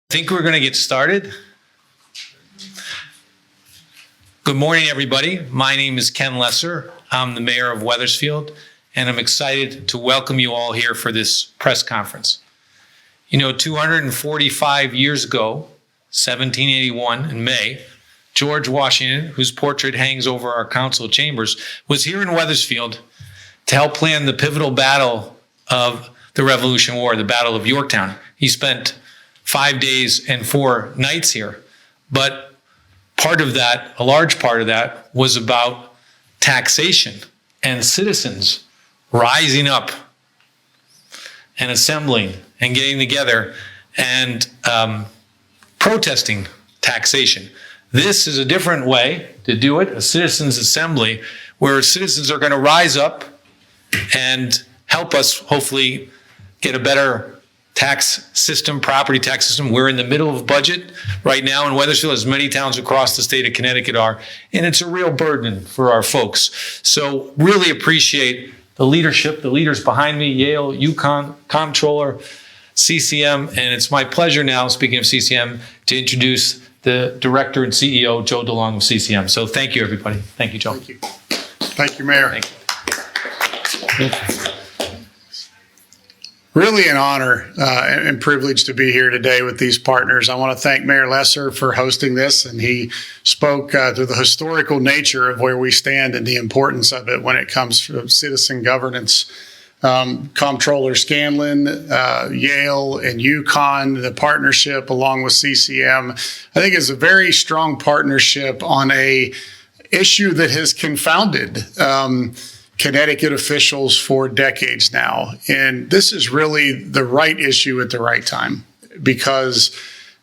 I think we're going to get started. Good morning, everybody. My name is Ken Lesser. I'm the mayor of Wethersfield, and I'm excited to welcome you all here for this press conference. You know, 245 years ago, 1781 in May, George Washington, whose portrait hangs over our council chambers, was here in Wethersfield to help plan the pivotal battle of the Revolutionary War, the Battle of Yorktown. He spent 5 days and 4 nights here. But part of that, a large part of that, was about taxation and citizens rising up and assembling and getting together and protesting taxation. This is a different way to do it, a citizens' assembly, where citizens are going to rise up and help us hopefully get a better tax system, property tax system. We're in the middle of a budget right now in Wethersfield, as many towns across the state of Connecticut are, and it's a real burden for our folks. So really appreciate the leadership, the leaders behind me, Yale, UConn, comptroller, CCM, and it's my pleasure now, speaking of CCM, to introduce the director and CEO, Joe DeLong of CCM. So thank you, everybody. Thank you, Joe. Thank you. Thank you, Mayor. Thank you. Really an honor and privilege to be here today with these partners. I want to thank Mayor Lesser for hosting this, and he spoke to the historical nature of where we stand and the importance of it when it comes to citizen governance. Comptroller Scanlon, Yale, and UConn, the partnership along with CCM, I think is a very strong partnership on a issue that has confounded Connecticut officials for decades now. And this is really the right issue at the right time, because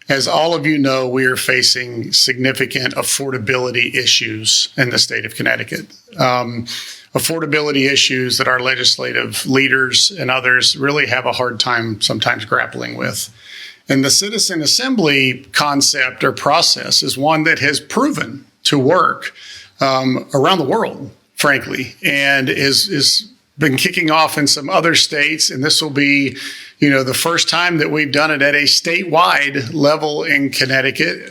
as all of you know, we are facing significant affordability issues in the state of Connecticut. Affordability issues that our legislative leaders and others really have a hard time sometimes grappling with. And the citizen assembly concept or process is one that has proven to work around the world, frankly, and is been kicking off in some other states. And this will be, you know, the first time that we've done it at a statewide level in Connecticut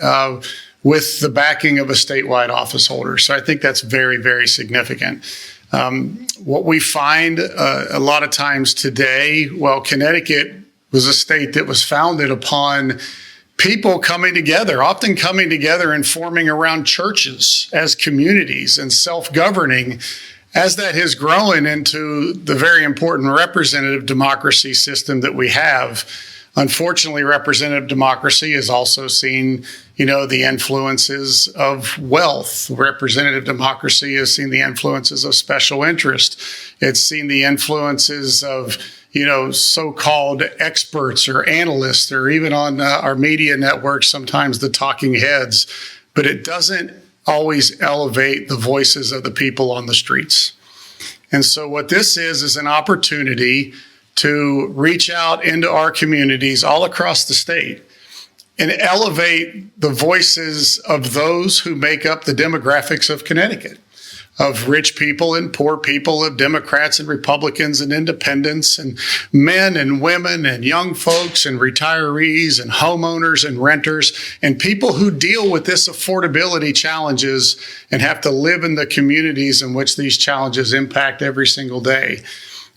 with the backing of a statewide office holder. So I think that's very, very significant. What we find a lot of times today, well, Connecticut was a state that was founded upon people coming together, often coming together and forming around churches as communities and self-governing. As that has grown into the very important representative democracy system that we have, unfortunately, representative democracy has also seen, you know, the influences of wealth. Representative democracy has seen the influences of special interest. It's seen the influences of, you know, so-called experts or analysts, or even on our media networks, sometimes the talking heads, but it doesn't always elevate the voices of the people on the streets. And so what this is an opportunity to reach out into our communities all across the state and elevate the voices of those who make up the demographics of Connecticut, of rich people and poor people, of Democrats and Republicans and independents and men and women and young folks and retirees and homeowners and renters and people who deal with this affordability challenges and have to live in the communities in which these challenges impact every single day.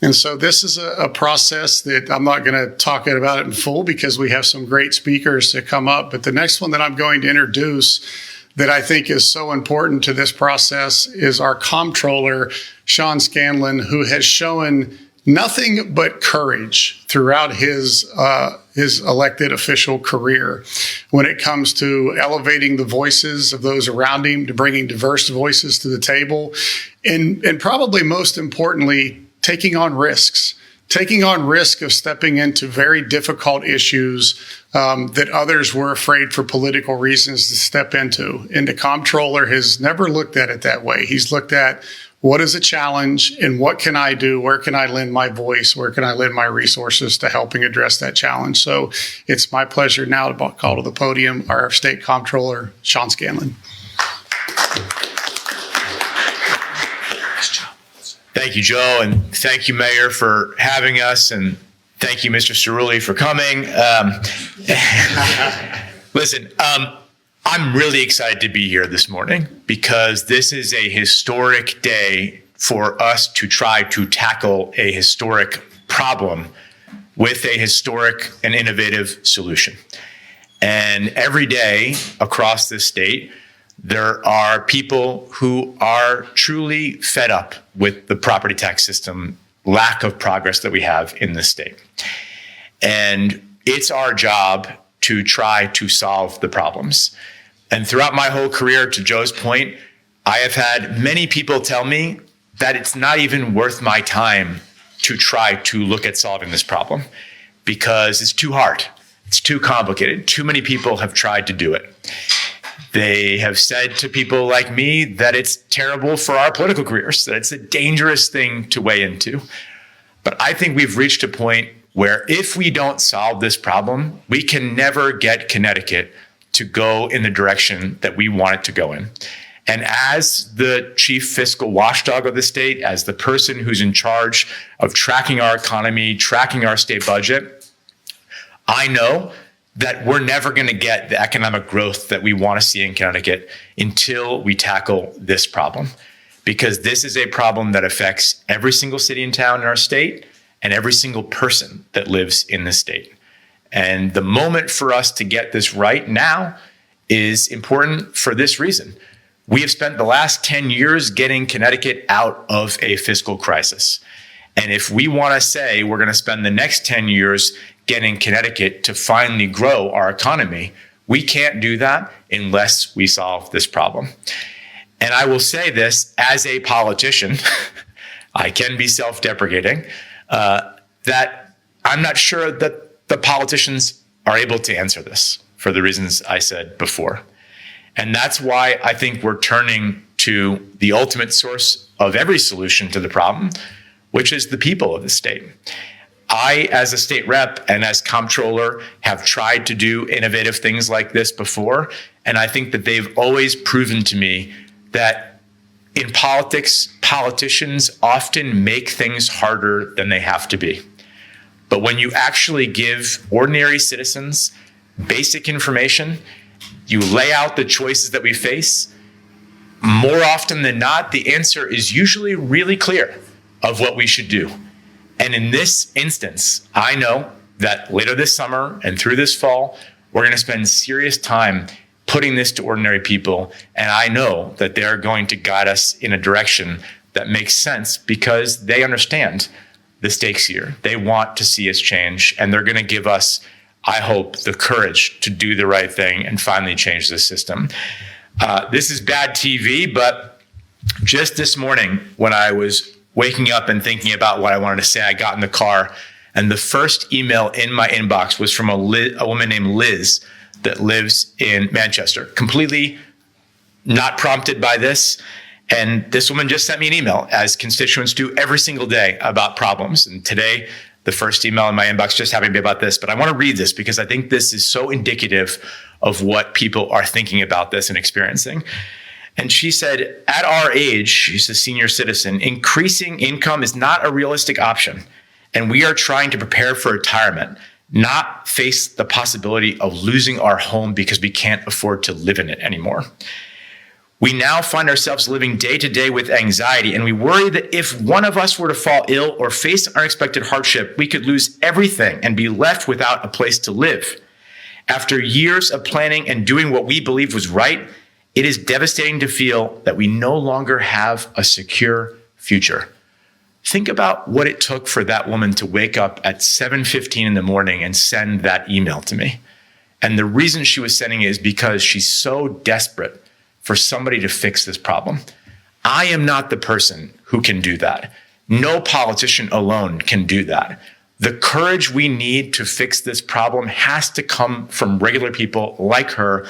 And so this is a process that I'm not going to talk about it in full because we have some great speakers to come up. But the next one that I'm going to introduce that I think is so important to this process is our comptroller, Sean Scanlon, who has shown nothing but courage throughout his elected official career when it comes to elevating the voices of those around him, to bringing diverse voices to the table, and probably most importantly, taking on risks of stepping into very difficult issues that others were afraid for political reasons to step into. And the comptroller has never looked at it that way. He's looked at what is a challenge and what can I do? Where can I lend my voice? Where can I lend my resources to helping address that challenge? So it's my pleasure now to call to the podium our state comptroller, Sean Scanlon. Thank you, Joe, and thank you, Mayor, for having us, and Thank you, Mr. Cerulli, for coming. Listen, I'm really excited to be here this morning because this is a historic day for us to try to tackle a historic problem with a historic and innovative solution. And every day across this state, there are people who are truly fed up with the property tax system lack of progress that we have in this state. And it's our job to try to solve the problems. And throughout my whole career, to Joe's point, I have had many people tell me that it's not even worth my time to try to look at solving this problem because it's too hard. It's too complicated. Too many people have tried to do it. They have said to people like me that it's terrible for our political careers, that it's a dangerous thing to weigh into. But I think we've reached a point where if we don't solve this problem, we can never get Connecticut to go in the direction that we want it to go in. And as the chief fiscal watchdog of the state, as the person who's in charge of tracking our economy, tracking our state budget, I know that we're never going to get the economic growth that we want to see in Connecticut until we tackle this problem. Because this is a problem that affects every single city and town in our state and every single person that lives in this state. And the moment for us to get this right now is important for this reason. We have spent the last 10 years getting Connecticut out of a fiscal crisis. And if we want to say we're going to spend the next 10 years getting Connecticut to finally grow our economy, we can't do that unless we solve this problem. And I will say this as a politician, I can be self-deprecating, that I'm not sure that the politicians are able to answer this for the reasons I said before. And that's why I think we're turning to the ultimate source of every solution to the problem, which is the people of the state. I, as a state rep and as comptroller, have tried to do innovative things like this before. And I think that they've always proven to me that in politics, politicians often make things harder than they have to be. But when you actually give ordinary citizens basic information, you lay out the choices that we face, more often than not, the answer is usually really clear of what we should do. And in this instance, I know that later this summer and through this fall, we're going to spend serious time putting this to ordinary people. And I know that they're going to guide us in a direction that makes sense because they understand the stakes here. They want to see us change, and they're going to give us, I hope, the courage to do the right thing and finally change the system. This is bad TV, but just this morning when I was waking up and thinking about what I wanted to say, I got in the car, and the first email in my inbox was from a woman named Liz that lives in Manchester, completely not prompted by this. And this woman just sent me an email, as constituents do every single day, about problems. And today, the first email in my inbox just happened to be about this. But I want to read this because I think this is so indicative of what people are thinking about this and experiencing. And she said, at our age, she's a senior citizen, increasing income is not a realistic option. And we are trying to prepare for retirement, not face the possibility of losing our home because we can't afford to live in it anymore. We now find ourselves living day to day with anxiety, and we worry that if one of us were to fall ill or face unexpected hardship, we could lose everything and be left without a place to live. After years of planning and doing what we believed was right, it is devastating to feel that we no longer have a secure future. Think about what it took for that woman to wake up at 7:15 in the morning and send that email to me. And the reason she was sending it is because she's so desperate for somebody to fix this problem. I am not the person who can do that. No politician alone can do that. The courage we need to fix this problem has to come from regular people like her,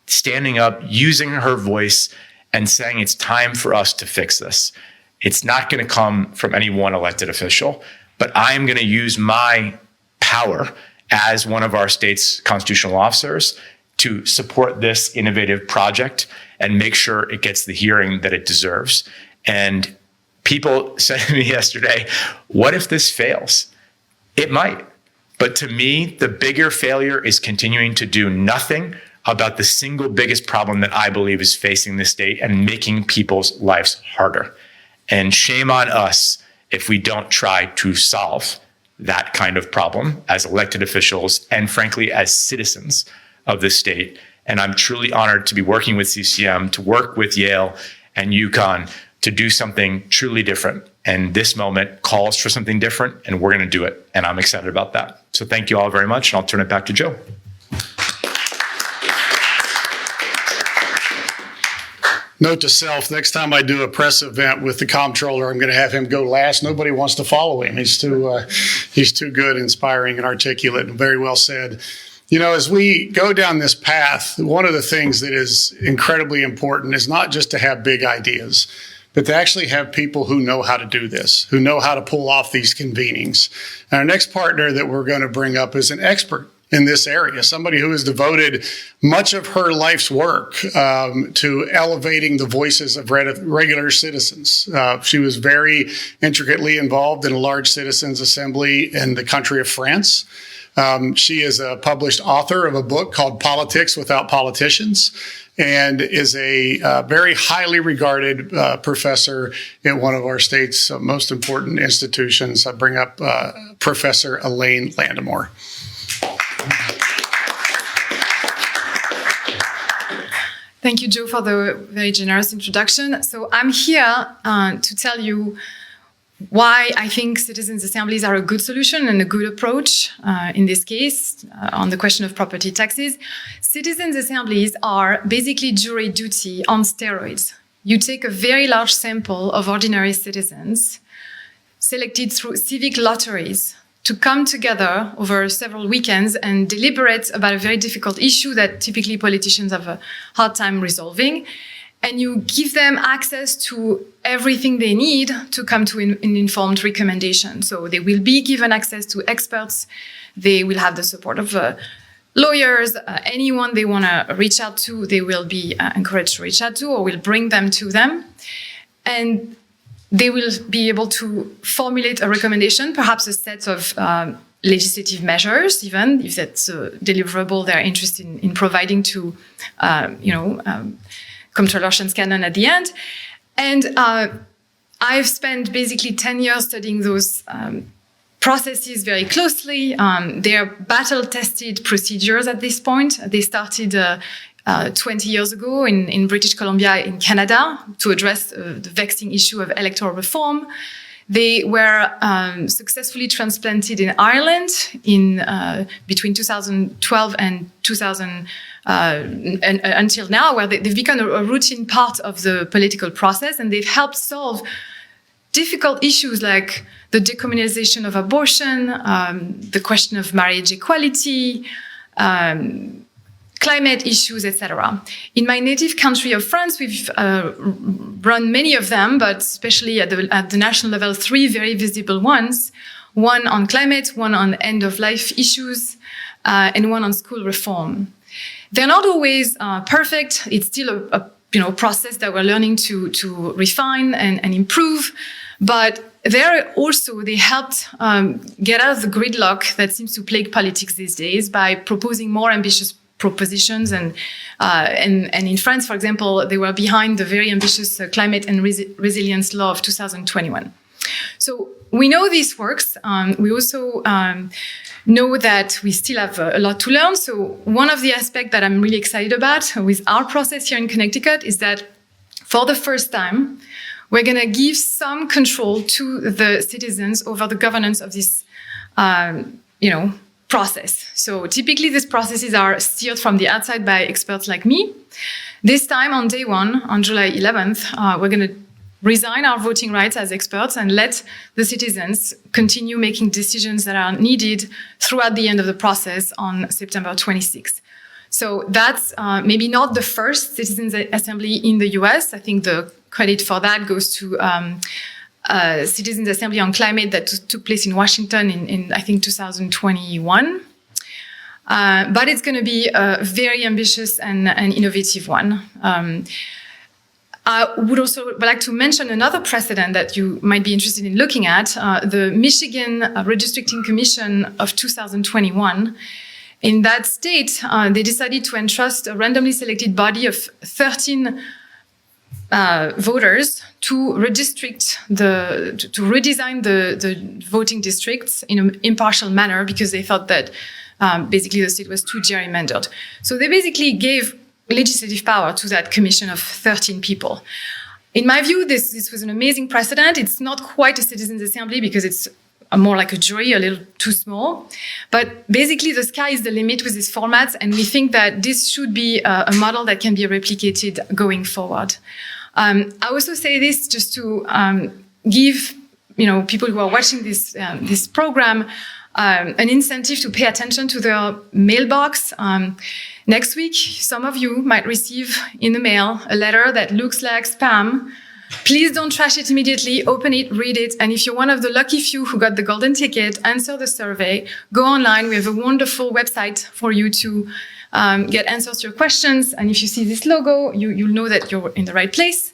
standing up, using her voice, and saying it's time for us to fix this. It's not going to come from any one elected official, but I am going to use my power as one of our state's constitutional officers to support this innovative project and make sure it gets the hearing that it deserves. And people said to me yesterday, what if this fails? It might. But to me, the bigger failure is continuing to do nothing about the single biggest problem that I believe is facing the state and making people's lives harder. And shame on us if we don't try to solve that kind of problem as elected officials and frankly, as citizens of the state. And I'm truly honored to be working with CCM, to work with Yale and UConn to do something truly different. And this moment calls for something different, and we're going to do it. And I'm excited about that. So thank you all very much, and I'll turn it back to Joe. Note to self, next time I do a press event with the comptroller, I'm going to have him go last. Nobody wants to follow him. He's too good, inspiring, and articulate, and very well said. You know, as we go down this path, one of the things that is incredibly important is not just to have big ideas, but to actually have people who know how to do this, who know how to pull off these convenings. And our next partner that we're going to bring up is an expert in this area, somebody who has devoted much of her life's work to elevating the voices of regular citizens. She was very intricately involved in a large citizens' assembly in the country of France. She is a published author of a book called Politics Without Politicians, and is a very highly regarded professor in one of our state's most important institutions. I bring up Professor Elaine Landemore. Thank you, Joe, for the very generous introduction. So I'm here to tell you why I think citizens' assemblies are a good solution and a good approach in this case on the question of property taxes. Citizens' assemblies are basically jury duty on steroids. You take a very large sample of ordinary citizens selected through civic lotteries to come together over several weekends and deliberate about a very difficult issue that typically politicians have a hard time resolving. And you give them access to everything they need to come to an informed recommendation. So they will be given access to experts. They will have the support of lawyers, anyone they want to reach out to, they will be encouraged to reach out to, or will bring them to them. And they will be able to formulate a recommendation, perhaps a set of legislative measures, even if that's a deliverable they're interested in providing to, Comptroller Shannon at the end. And I've spent basically 10 years studying those processes very closely. They're battle-tested procedures at this point. They started 20 years ago in British Columbia in Canada to address the vexing issue of electoral reform. They were successfully transplanted in Ireland in between 2012 and 2000 and until now, where they've become a routine part of the political process, and they've helped solve difficult issues like the decriminalization of abortion, the question of marriage equality, climate issues, etc. In my native country of France, we've run many of them, but especially at the national level, 3 very visible ones: one on climate, one on end-of-life issues, and one on school reform. They're not always perfect. It's still a process that we're learning to refine and improve, but they helped get out of the gridlock that seems to plague politics these days by proposing more ambitious propositions. And in France, for example, they were behind the very ambitious climate and resilience law of 2021. So we know this works. We also know that we still have a lot to learn. So one of the aspects that I'm really excited about with our process here in Connecticut is that for the first time, we're going to give some control to the citizens over the governance of this, process. So typically these processes are steered from the outside by experts like me. This time on day 1, on July 11th, we're going to resign our voting rights as experts and let the citizens continue making decisions that are needed throughout the end of the process on September 26th. So that's maybe not the first citizens' assembly in the US. I think the credit for that goes to Citizens' Assembly on Climate that took place in Washington in I think, 2021. But it's going to be a very ambitious and innovative one. Would also like to mention another precedent that you might be interested in looking at, the Michigan Redistricting Commission of 2021. In that state, they decided to entrust a randomly selected body of 13 voters to redistrict to redesign the voting districts in an impartial manner because they thought that basically the state was too gerrymandered. So they basically gave legislative power to that commission of 13 people. In my view, this was an amazing precedent. It's not quite a citizens' assembly because it's more like a jury, a little too small. But basically, the sky is the limit with these formats, and we think that this should be a model that can be replicated going forward. I also say this just to give people who are watching this program an incentive to pay attention to their mailbox. Next week, some of you might receive in the mail a letter that looks like spam. Please don't trash it immediately. Open it, read it. And if you're one of the lucky few who got the golden ticket, answer the survey. Go online. We have a wonderful website for you to get answers to your questions. And if you see this logo, you'll know that you're in the right place.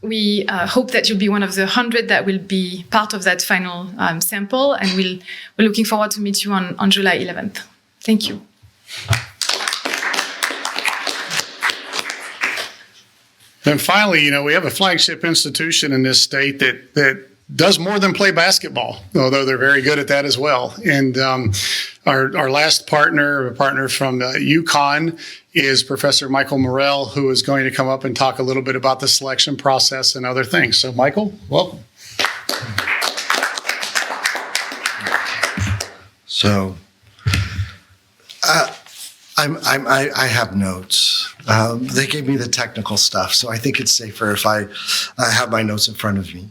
We hope that you'll be one of the 100 that will be part of that final sample. And we're looking forward to meet you on July 11th. Thank you. And finally, we have a flagship institution in this state that does more than play basketball, although they're very good at that as well. And our last partner, a partner from UConn, is Professor Michael Morell, who is going to come up and talk a little bit about the selection process and other things. So, Michael, welcome. So, I have notes. They gave me the technical stuff, so I think it's safer if I have my notes in front of me.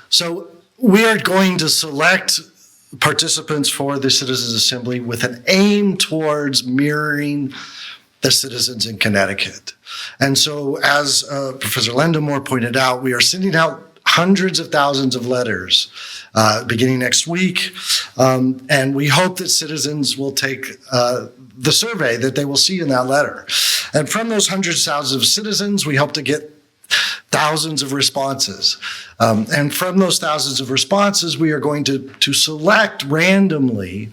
So we are going to select participants for the Citizens Assembly with an aim towards mirroring the citizens in Connecticut. And so as Professor Lendamore pointed out, we are sending out hundreds of thousands of letters beginning next week. And we hope that citizens will take the survey that they will see in that letter. And from those hundreds of thousands of citizens, we hope to get thousands of responses. And from those thousands of responses, we are going to select randomly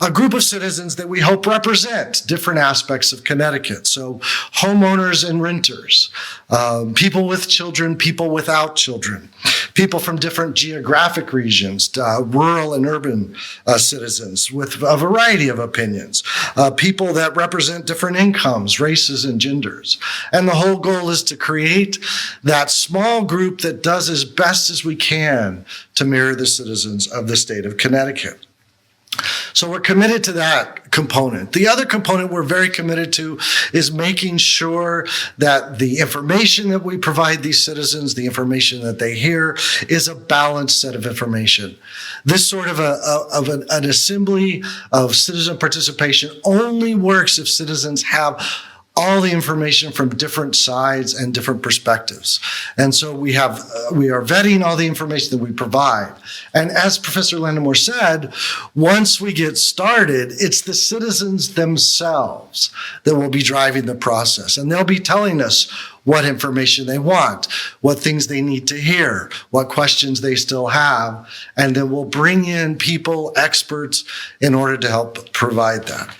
a group of citizens that we hope represent different aspects of Connecticut. So homeowners and renters, people with children, people without children, people from different geographic regions, rural and urban citizens with a variety of opinions, people that represent different incomes, races, and genders. And the whole goal is to create that small group that does as best as we can to mirror the citizens of the state of Connecticut. So we're committed to that component. The other component we're very committed to is making sure that the information that we provide these citizens, the information that they hear, is a balanced set of information. This sort of an assembly of citizen participation only works if citizens have all the information from different sides and different perspectives. And so we are vetting all the information that we provide. And as Professor Lendamore said, once we get started, it's the citizens themselves that will be driving the process. And they'll be telling us what information they want, what things they need to hear, what questions they still have. And then we'll bring in people, experts, in order to help provide that.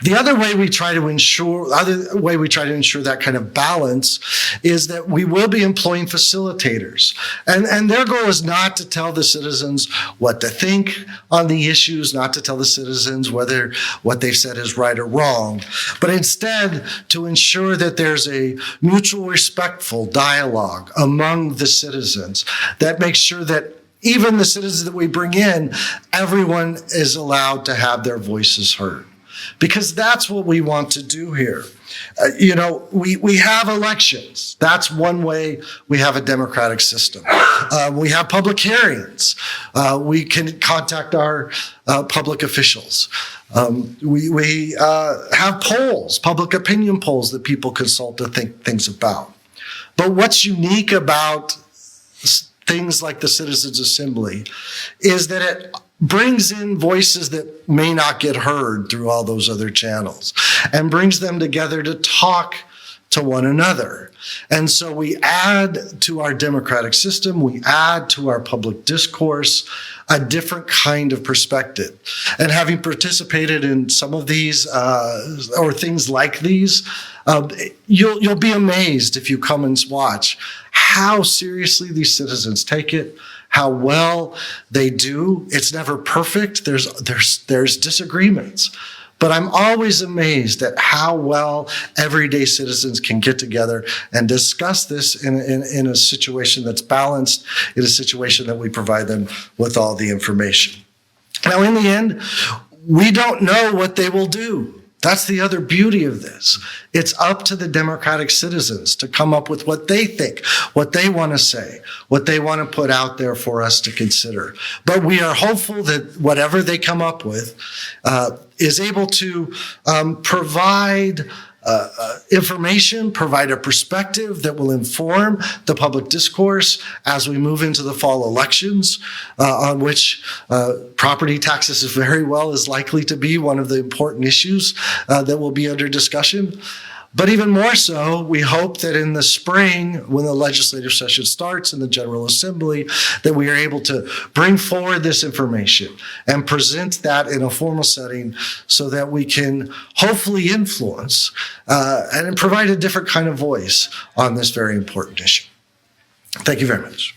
The other way we try to ensure that kind of balance is that we will be employing facilitators. And their goal is not to tell the citizens what to think on the issues, not to tell the citizens whether what they've said is right or wrong, but instead to ensure that there's a mutual respectful dialogue among the citizens that makes sure that even the citizens that we bring in, everyone is allowed to have their voices heard. Because that's what we want to do here. We have elections. That's one way we have a democratic system. We have public hearings. We can contact our public officials. We have polls, public opinion polls that people consult to think things about. But what's unique about things like the Citizens Assembly is that it brings in voices that may not get heard through all those other channels and brings them together to talk to one another. And so we add to our democratic system, we add to our public discourse a different kind of perspective. And having participated in some of these or things like these, you'll be amazed if you come and watch how seriously these citizens take it, how well they do. It's never perfect. There's disagreements. But I'm always amazed at how well everyday citizens can get together and discuss this in a situation that's balanced, in a situation that we provide them with all the information. Now, in the end, we don't know what they will do. That's the other beauty of this. It's up to the democratic citizens to come up with what they think, what they want to say, what they want to put out there for us to consider. But we are hopeful that whatever they come up with is able to provide information, provide a perspective that will inform the public discourse as we move into the fall elections, on which property taxes very well is likely to be one of the important issues that will be under discussion. But even more so, we hope that in the spring, when the legislative session starts in the General Assembly, that we are able to bring forward this information and present that in a formal setting so that we can hopefully influence and provide a different kind of voice on this very important issue. Thank you very much.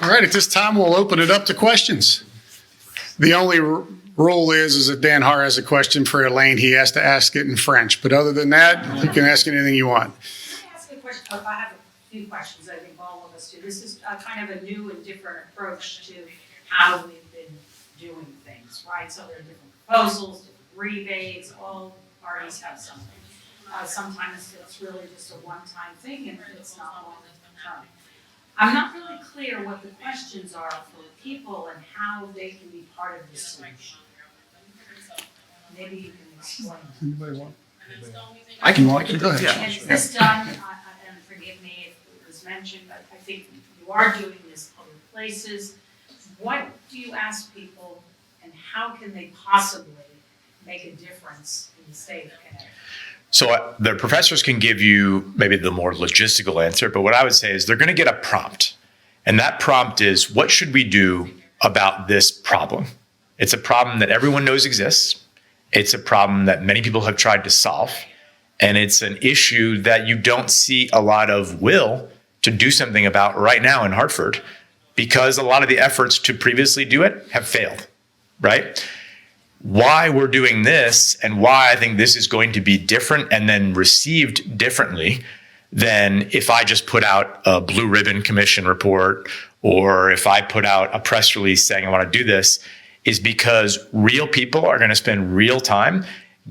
All right, at this time, we'll open it up to questions. The only rule is that Dan Har has a question for Elaine. He has to ask it in French. But other than that, you can ask anything you want. Can I ask a question? I have a few questions. I think all of us do. This is kind of a new and different approach to how we've been doing things, right? So there are different proposals, different rebates, all parties have something. Sometimes it's really just a one-time thing and it's not long-term. I'm not really clear what the questions are for people and how they can be part of the solution. Maybe you can explain. Anybody want? I can Go ahead. And is this done, and forgive me if it was mentioned, but I think you are doing this other places. What do you ask people and how can they possibly make a difference in the state of Connecticut? So the professors can give you maybe the more logistical answer, but what I would say is they're going to get a prompt. And that prompt is, what should we do about this problem? It's a problem that everyone knows exists. It's a problem that many people have tried to solve. And it's an issue that you don't see a lot of will to do something about right now in Hartford, because a lot of the efforts to previously do it have failed, right? Why we're doing this and why I think this is going to be different and then received differently than if I just put out a blue ribbon commission report or if I put out a press release saying I want to do this, is because real people are going to spend real time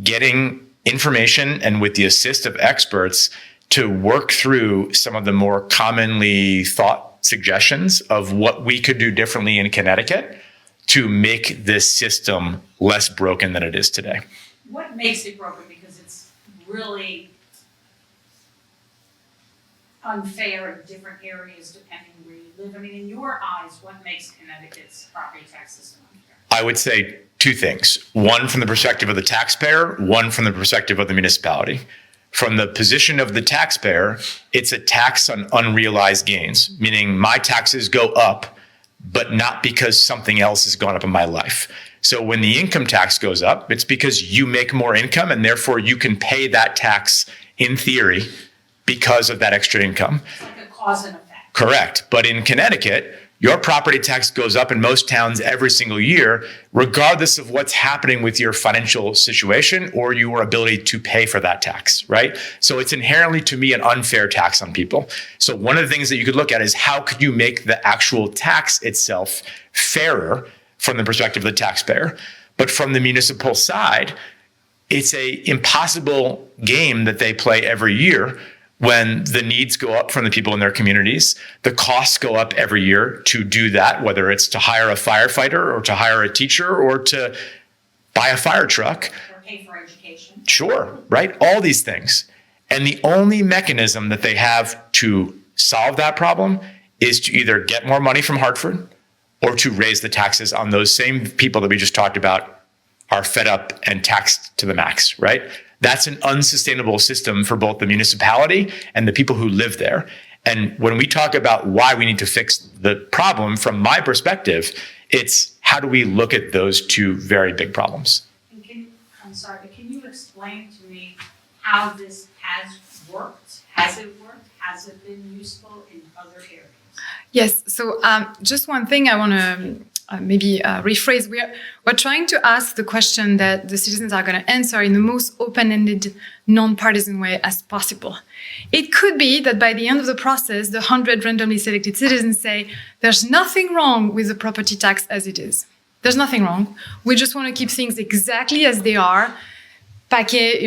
getting information and with the assist of experts to work through some of the more commonly thought suggestions of what we could do differently in Connecticut to make this system less broken than it is today. What makes it broken? Because it's really unfair in different areas depending where you live. I mean, in your eyes, what makes Connecticut's property tax system unfair? I would say two things. One from the perspective of the taxpayer, one from the perspective of the municipality. From the position of the taxpayer, it's a tax on unrealized gains, meaning my taxes go up, but not because something else has gone up in my life. So when the income tax goes up, it's because you make more income and therefore you can pay that tax in theory because of that extra income. It's like a cause and effect. Correct. But in Connecticut, your property tax goes up in most towns every single year, regardless of what's happening with your financial situation or your ability to pay for that tax, right? So it's inherently, to me, an unfair tax on people. So one of the things that you could look at is how could you make the actual tax itself fairer from the perspective of the taxpayer? But from the municipal side, it's an impossible game that they play every year when the needs go up from the people in their communities. The costs go up every year to do that, whether it's to hire a firefighter or to hire a teacher or to buy a fire truck. Or pay for education. Sure, right? All these things. And the only mechanism that they have to solve that problem is to either get more money from Hartford or to raise the taxes on those same people that we just talked about are fed up and taxed to the max, right? That's an unsustainable system for both the municipality and the people who live there. And when we talk about why we need to fix the problem, from my perspective, it's how do we look at those two very big problems? And I'm sorry, but can you explain to me how this has worked? Has it worked? Has it been useful in other areas? Yes. So just one thing I want to maybe rephrase. We're trying to ask the question that the citizens are going to answer in the most open-ended, non-partisan way as possible. It could be that by the end of the process, the 100 randomly selected citizens say, there's nothing wrong with the property tax as it is. There's nothing wrong. We just want to keep things exactly as they are. Paquet,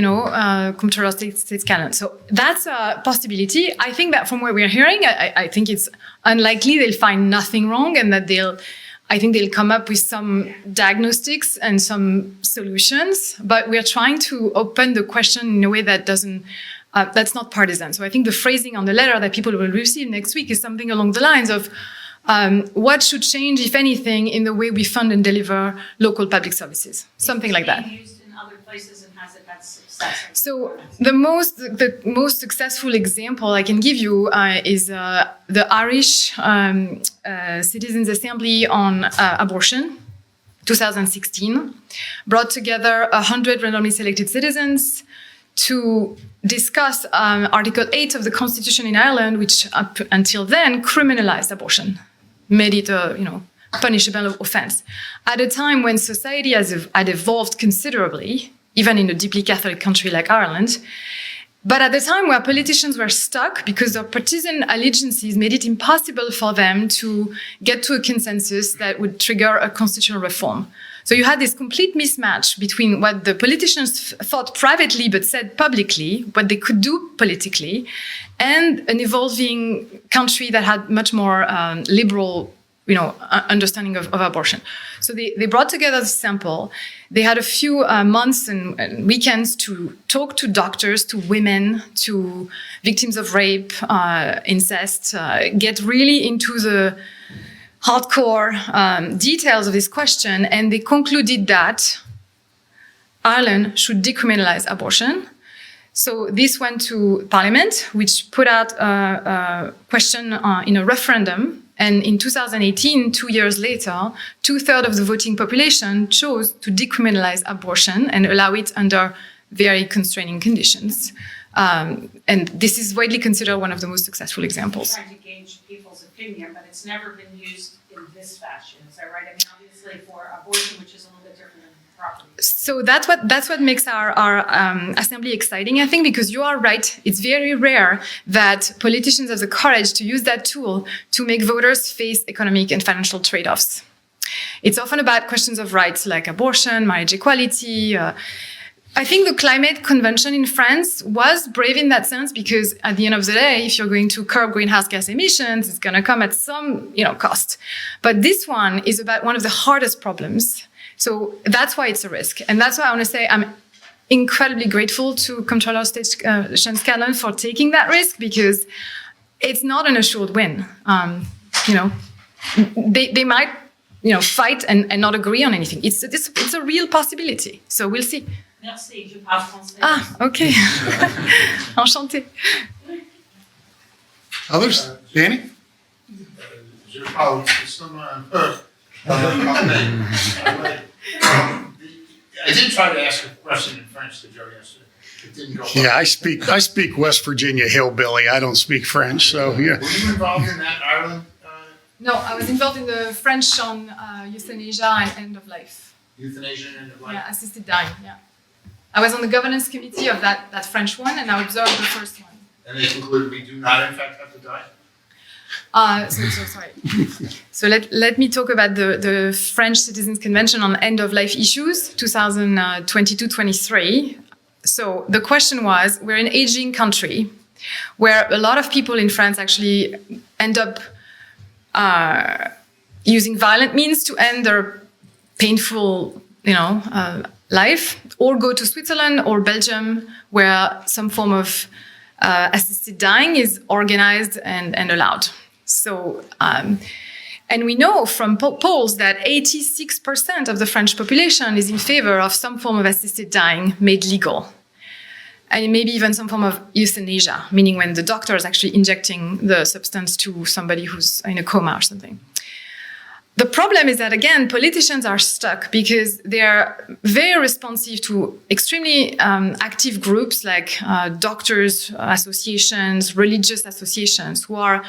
comptroller state canon. So that's a possibility. I think that from what we're hearing, I think it's unlikely they'll find nothing wrong and that they'll come up with some diagnostics and some solutions. But we're trying to open the question in a way that that's not partisan. So I think the phrasing on the letter that people will receive next week is something along the lines of what should change, if anything, in the way we fund and deliver local public services. Something like that. Used in other places and has it had success? So the most successful example I can give you is the Irish Citizens Assembly on abortion, 2016, brought together 100 randomly selected citizens to discuss Article 8 of the Constitution in Ireland, which up until then criminalized abortion, made it a punishable offense. At a time when society had evolved considerably, even in a deeply Catholic country like Ireland, but at the time where politicians were stuck because their partisan allegiances made it impossible for them to get to a consensus that would trigger a constitutional reform. So you had this complete mismatch between what the politicians thought privately but said publicly, what they could do politically, and an evolving country that had much more liberal understanding of abortion. So they brought together the sample. They had a few months and weekends to talk to doctors, to women, to victims of rape, incest, get really into the hardcore details of this question. And they concluded that Ireland should decriminalize abortion. So this went to Parliament, which put out a question in a referendum. And in 2018, 2 years later, 2/3 of the voting population chose to decriminalize abortion and allow it under very constraining conditions. And this is widely considered one of the most successful examples. Trying to gauge people's opinion, but it's never been used in this fashion. Is that right? I mean, obviously for abortion, which is a little bit different than property. So that's what makes our assembly exciting, I think, because you are right. It's very rare that politicians have the courage to use that tool to make voters face economic and financial trade-offs. It's often about questions of rights like abortion, marriage equality. I think the climate convention in France was brave in that sense because at the end of the day, if you're going to curb greenhouse gas emissions, it's going to come at some cost. But this one is about one of the hardest problems. So that's why it's a risk. And that's why I want to say I'm incredibly grateful to Comptroller State Shannon for taking that risk because it's not an assured win. They might fight and not agree on anything. It's a real possibility. So we'll see. Merci, je parle français. Ah, ok. Enchantée. Others? Danny? Je parle seulement un peu. I did try to ask a question in French to Joe yesterday. It didn't go well. Yeah, I speak West Virginia hillbilly. I don't speak French, so yeah. Were you involved in that Ireland? No, I was involved in the French on euthanasia and end of life. Euthanasia and like Yeah, assisted dying, yeah. I was on the governance committee of that French one, and I observed the first one. and they concluded we do not in fact have to die? Sorry. So let me talk about the French Citizens Convention on End-of-Life Issues, 2022-23. So the question was, we're an aging country where a lot of people in France actually end up using violent means to end their painful, life, or go to Switzerland or Belgium, where some form of assisted dying is organized and allowed. So And we know from polls that 86% of the French population is in favor of some form of assisted dying made legal. And maybe even some form of euthanasia, meaning when the doctor is actually injecting the substance to somebody who's in a coma or something. The problem is that, again, politicians are stuck because they are very responsive to extremely active groups like doctors' associations, religious associations, who are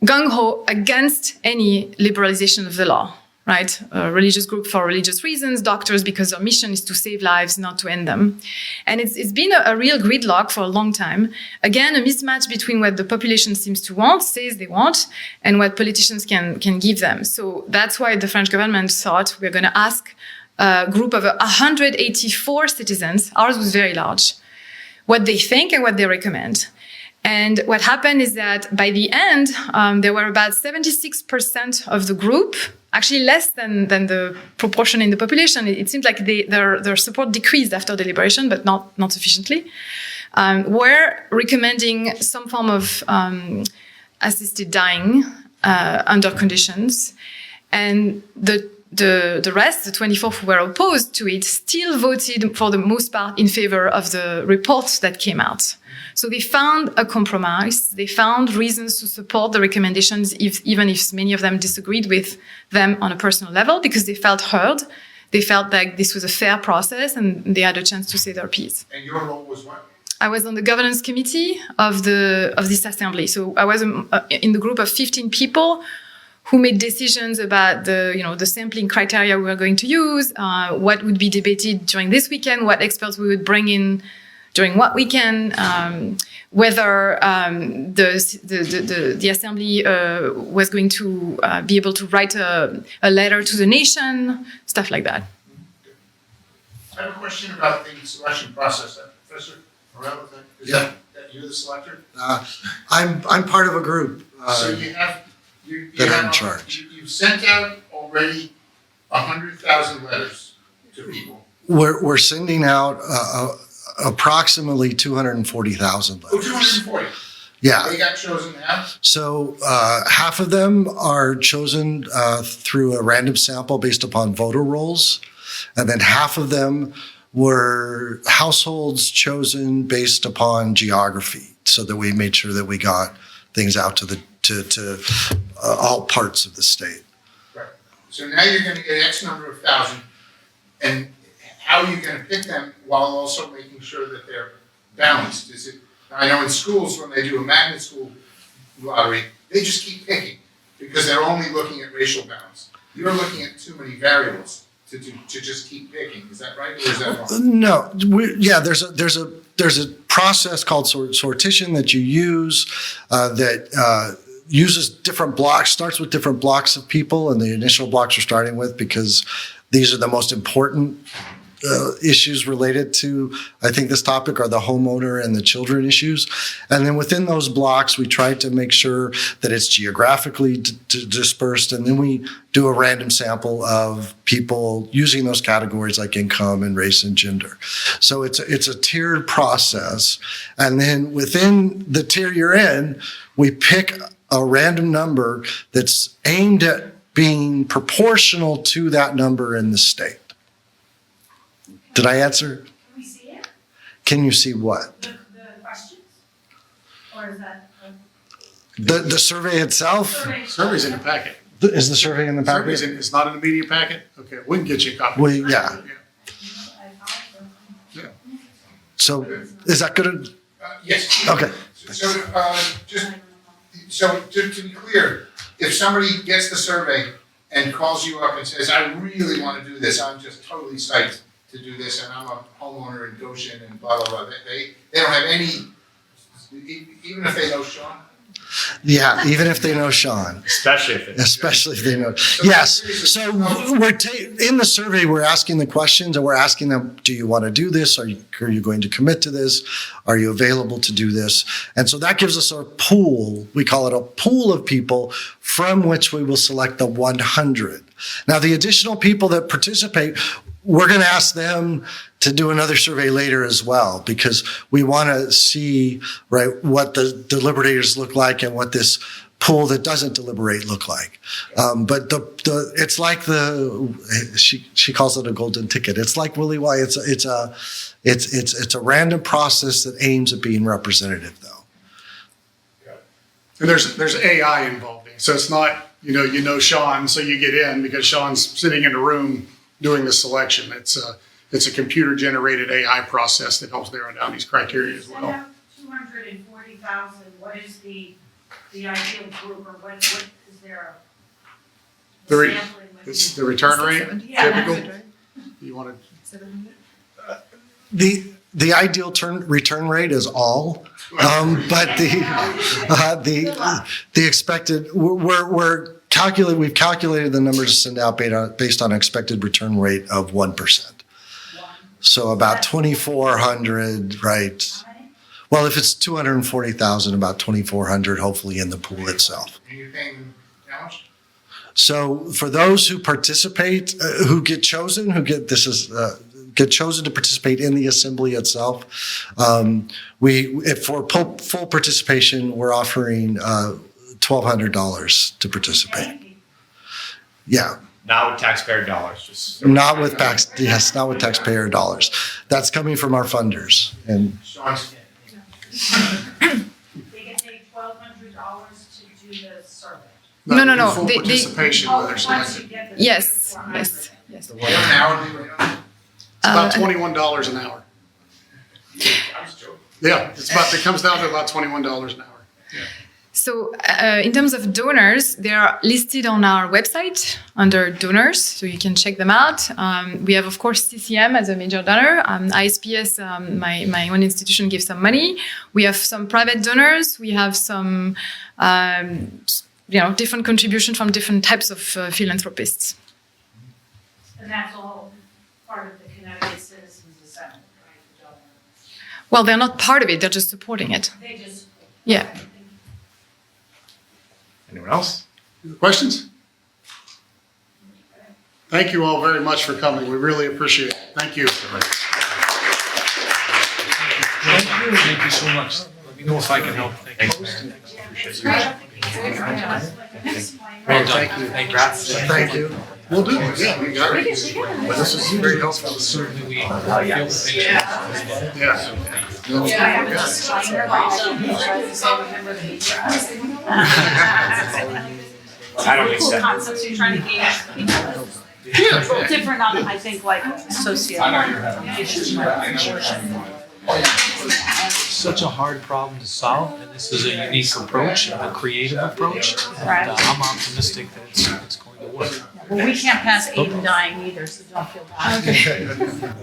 gung-ho against any liberalization of the law, right? A religious group for religious reasons, doctors because their mission is to save lives, not to end them. And it's been a real gridlock for a long time. Again, a mismatch between what the population seems to want, says they want, and what politicians can give them. So that's why the French government thought we're going to ask a group of 184 citizens, ours was very large, what they think and what they recommend. And what happened is that by the end, there were about 76% of the group, actually less than the proportion in the population. It seems like their support decreased after deliberation, but not sufficiently, were recommending some form of assisted dying under conditions. And the rest, the 24 who were opposed to it, still voted for the most part in favor of the report that came out. So they found a compromise. They found reasons to support the recommendations, even if many of them disagreed with them on a personal level, because they felt heard. They felt like this was a fair process and they had a chance to say their piece. And your role was what? I was on the governance committee of this assembly. So I was in the group of 15 people who made decisions about the sampling criteria we were going to use, what would be debated during this weekend, what experts we would bring in during what weekend, whether the assembly was going to be able to write a letter to the nation, stuff like that. I have a question about the selection process. Professor Morello, is that you're the selector? I'm part of a group. So you have that are in charge. You've sent out already 100,000 letters to people. We're sending out approximately 240,000 letters. Oh, 240. Yeah. They got chosen now? So half of them are chosen through a random sample based upon voter rolls, and then half of them were households chosen based upon geography, so that we made sure that we got things out to all parts of the state. Right. So now you're going to get X number of thousand, and how are you going to pick them while also making sure that they're balanced? Is it? I know in schools when they do a magnet school lottery, they just keep picking because they're only looking at racial balance. You're looking at too many variables to just keep picking. Is that right, or is that wrong? No, there's a process called sortition that you use that uses different blocks, starts with different blocks of people, and the initial blocks we're starting with because these are the most important issues related to, I think, this topic are the homeowner and the children issues. And then within those blocks, we try to make sure that it's geographically dispersed. And then we do a random sample of people using those categories like income and race and gender. So it's a tiered process. And then within the tier you're in, we pick a random number that's aimed at being proportional to that number in the state. Did I answer? Can we see it? Can you see what? The questions? Or is that? The survey itself? Survey's in the packet. Is the survey in the packet? It's not in the media packet? Okay, we can get you a copy. Yeah. So is that good? Yes. Okay. So to be clear, if somebody gets the survey and calls you up and says, I really want to do this, I'm just totally psyched to do this, and I'm a homeowner in Goshen and blah, blah, blah. They don't have any, even if they know Sean? Yeah, even if they know Sean. Especially if they know. Yes. So in the survey, we're asking the questions and we're asking them, do you want to do this? Are you going to commit to this? Are you available to do this? And so that gives us a pool. We call it a pool of people from which we will select the 100. Now, the additional people that participate, we're going to ask them to do another survey later as well, because we want to see, right, what the deliberators look like and what this pool that doesn't deliberate look like? But it's like she calls it a golden ticket. It's like Willie White. It's a random process that aims at being representative, though. And there's AI involved. So it's not, you know Sean, so you get in because Sean's sitting in a room doing the selection. It's a computer-generated AI process that helps narrow down these criteria as well. Send out 240,000, what is the ideal group, or what is there? The re- sampling would be? It's the return rate, Yeah. typical. You want The ideal return rate is all, but the expected we've calculated the number to send out based on expected return rate of 1%. So about 2,400, right? How many? Well, if it's 240,000, about 2,400, hopefully in the pool itself. And you're paying them how much? So for those who participate, who get chosen, get chosen to participate in the assembly itself, if for full participation, we're offering $1,200 to participate. Yeah. Not with taxpayer dollars, Not with taxpayer dollars. That's coming from our funders. And Sean's, They get paid $1,200 to do the survey. No. Full participation, whether Once selected. you get the Yes, 400. yes. you have an hourly rate on it? It's about $21 an hour. I was joking. Yeah, it comes down to about $21 an hour. So in terms of donors, they are listed on our website under donors, so you can check them out. We have, of course, CCM as a major donor. ISPS, my own institution, gives some money. We have some private donors. We have some different contributions from different types of philanthropists. And that's all part of the Connecticut Citizens Assembly, right? The donor. Well, they're not part of it, they're just supporting it. They just. Yeah. Anyone else? Questions? Thank you all very much for coming. We really appreciate it. Thank you. Thank you so much. Let me know if I can help. Thank you. Well done. Thank you. thank you. We'll do it. Yeah, we got it. This is very helpful. Certainly we feel the pinch. Yeah. I don't think so. Concepts you're trying to gauge. It's a little different on, I think, like socio issues. Such a hard problem to solve, and this is a unique approach, a creative approach. And I'm optimistic that it's going to work. Well, we can't pass aid and dying either, so don't feel bad.